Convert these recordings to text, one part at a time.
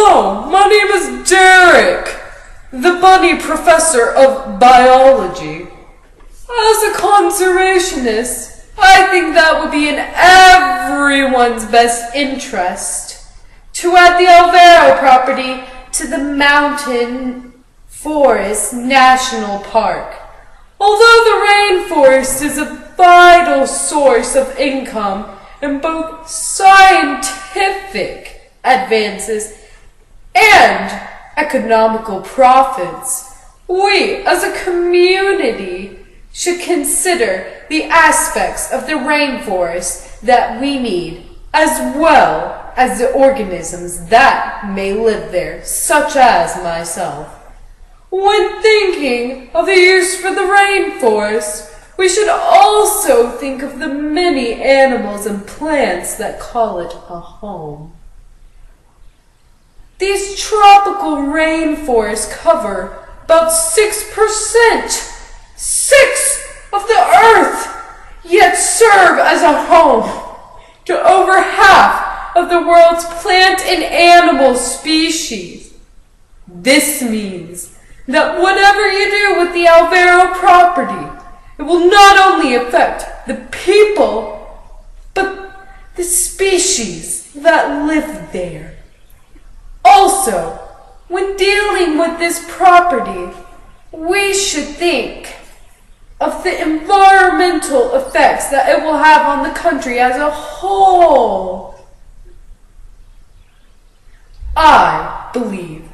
Hello, my name is Derek, the bunny professor of biology. As a conservationist, I think that would be in everyone's best interest to add the Alvaro property to the Mountain Forest National Park. Although the rainforest is a vital source of income and both scientific advances and economical profits, we as a community should consider the aspects of the rainforest that we need, as well as the organisms that may live there, such as myself. When thinking of the use for the rainforest, we should also think of the many animals and plants that call it a home. These tropical rainforests cover about 6% of the earth, yet serve as a home to over half of the world's plant and animal species. This means that whatever you do with the Alvaro property, it will not only affect the people, but the species that live there. Also, when dealing with this property, we should think of the environmental effects that it will have on the country as a whole. I believe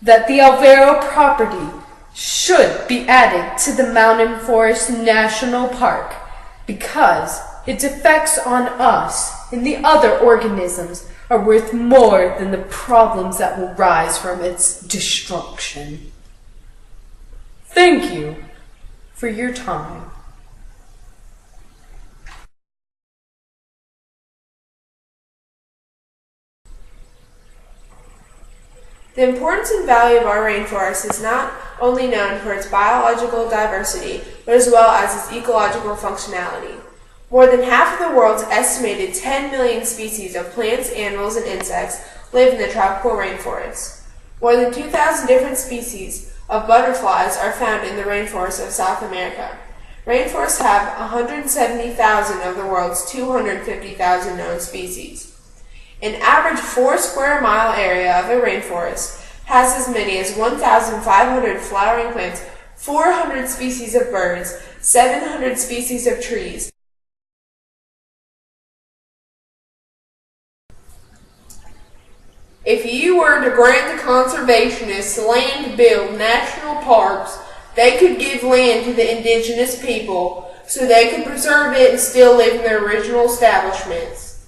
that the Alvaro property should be added to the Mountain Forest National Park because its effects on us and the other organisms are worth more than the problems that will rise from its destruction. Thank you for your time. The importance and value of our rainforest is not only known for its biological diversity, but as well as its ecological functionality. More than half of the world's estimated 10 million species of plants, animals, and insects live in the tropical rainforest. More than 2,000 different species of butterflies are found in the rainforests of South America. Rainforests have 170,000 of the world's 250,000 known species. An average 4 square mile area of a rainforest has as many as 1,500 flowering plants, 400 species of birds, 700 species of trees. If you were to grant the conservationists land to build national parks, they could give land to the indigenous people so they could preserve it and still live in their original establishments.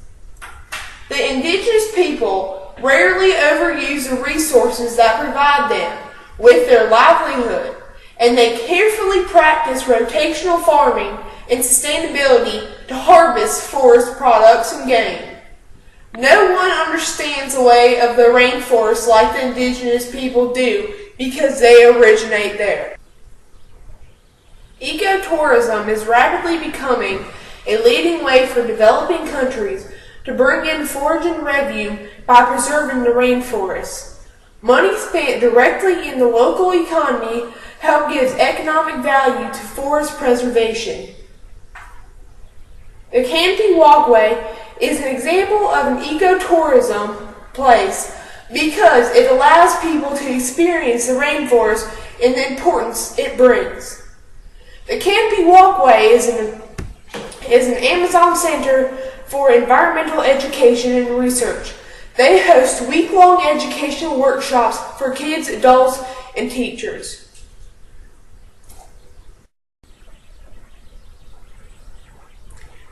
The indigenous people rarely overuse the resources that provide them with their livelihood, and they carefully practice rotational farming and sustainability to harvest forest products and game. No one understands the way of the rainforest like the indigenous people do because they originate there. Ecotourism is rapidly becoming a leading way for developing countries to bring in foreign revenue by preserving the rainforest. Money spent directly in the local economy helps give economic value to forest preservation. The Canopy Walkway is an example of an ecotourism place because it allows people to experience the rainforest and the importance it brings. The Canopy Walkway is an Amazon Center for Environmental Education and Research. They host week-long educational workshops for kids, adults, and teachers.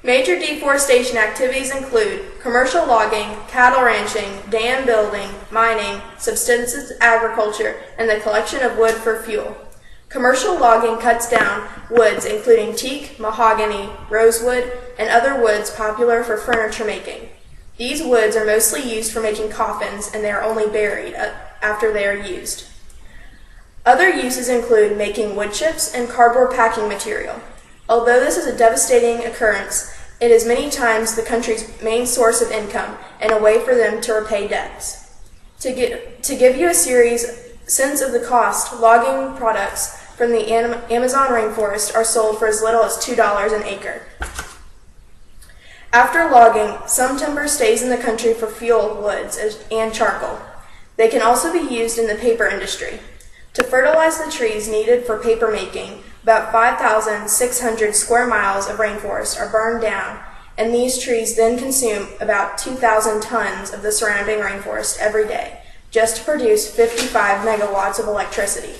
Major deforestation activities include commercial logging, cattle ranching, dam building, mining, subsistence agriculture, and the collection of wood for fuel. Commercial logging cuts down woods including teak, mahogany, rosewood, and other woods popular for furniture making. These woods are mostly used for making coffins, and they are only buried after they are used. Other uses include making wood chips and cardboard packing material. Although this is a devastating occurrence, it is many times the country's main source of income and a way for them to repay debts. To give you a sense of the cost, logging products from the Amazon rainforest are sold for as little as $2 an acre. After logging, some timber stays in the country for fuel, woods, and charcoal. They can also be used in the paper industry. To fertilize the trees needed for paper making, about 5,600 square miles of rainforest are burned down, and these trees then consume about 2,000 tons of the surrounding rainforest every day, just to produce 55 megawatts of electricity.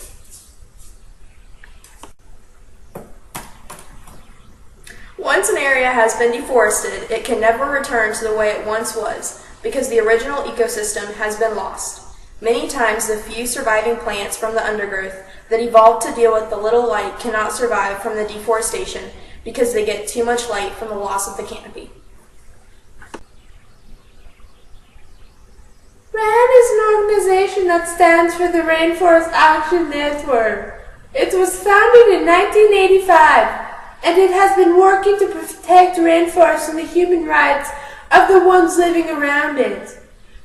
Once an area has been deforested, it can never return to the way it once was, because the original ecosystem has been lost. Many times, the few surviving plants from the undergrowth that evolved to deal with the little light cannot survive from the deforestation because they get too much light from the loss of the canopy. RAN is an organization that stands for the Rainforest Action Network. It was founded in 1985, and it has been working to protect rainforests and the human rights of the ones living around it.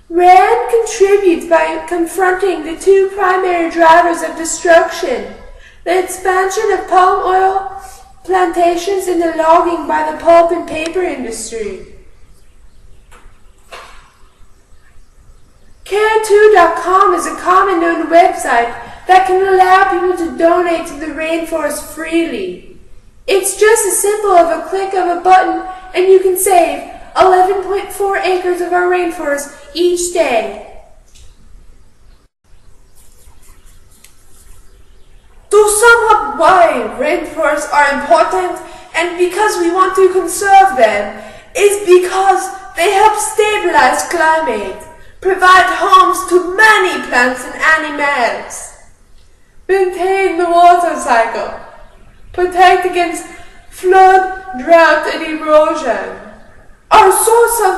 RAN contributes by confronting the two primary drivers of destruction: the expansion of palm oil plantations and the logging by the pulp and paper industry. Care2.com is a common known website that can allow people to donate to the rainforest freely. It's just as simple as a click of a button and you can save 11.4 acres of our rainforest each day. To sum up why rainforests are important and because we want to conserve them is because they help stabilize climate, provide homes to many plants and animals, maintain the water cycle, protect against flood, drought, and erosion, are a source of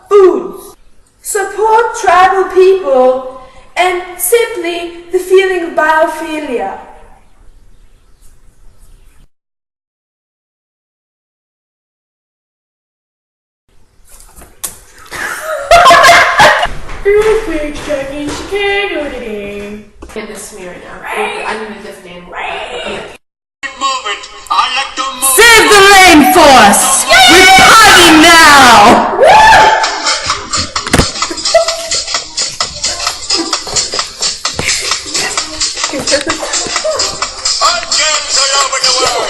food, support tribal people, and simply the feeling of biophilia. Earthquake struck in Chicago today. Get this to me right now. Right. I need a different name. Right. Okay. Save the rainforest! We're partying now! All games all over the world.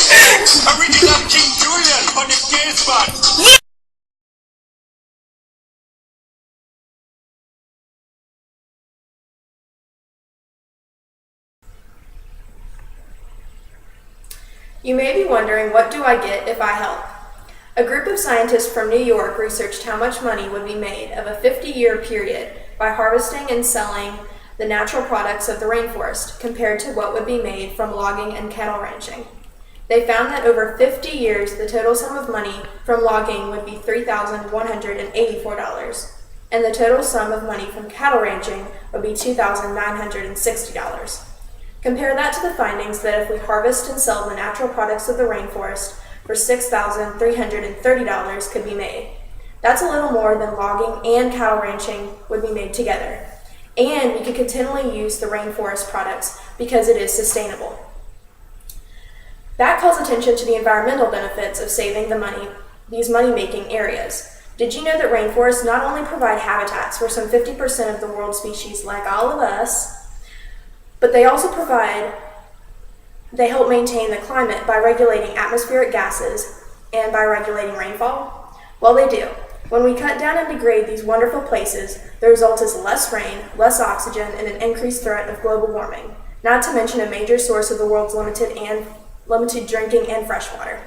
Original King Julian on the gay spot. You may be wondering, what do I get if I help? A group of scientists from New York researched how much money would be made of a 50-year period by harvesting and selling the natural products of the rainforest compared to what would be made from logging and cattle ranching. They found that over 50 years, the total sum of money from logging would be $3,184, and the total sum of money from cattle ranching would be $2,960. Compare that to the findings that if we harvest and sell the natural products of the rainforest for $6,330 could be made. That's a little more than logging and cattle ranching would be made together. And we could continually use the rainforest products because it is sustainable. That calls attention to the environmental benefits of saving these money-making areas. Did you know that rainforests not only provide habitats for some 50% of the world's species like all of us, but they also help maintain the climate by regulating atmospheric gases and by regulating rainfall? Well, they do. When we cut down and degrade these wonderful places, the result is less rain, less oxygen, and an increased threat of global warming, not to mention a major source of the world's limited drinking and fresh water.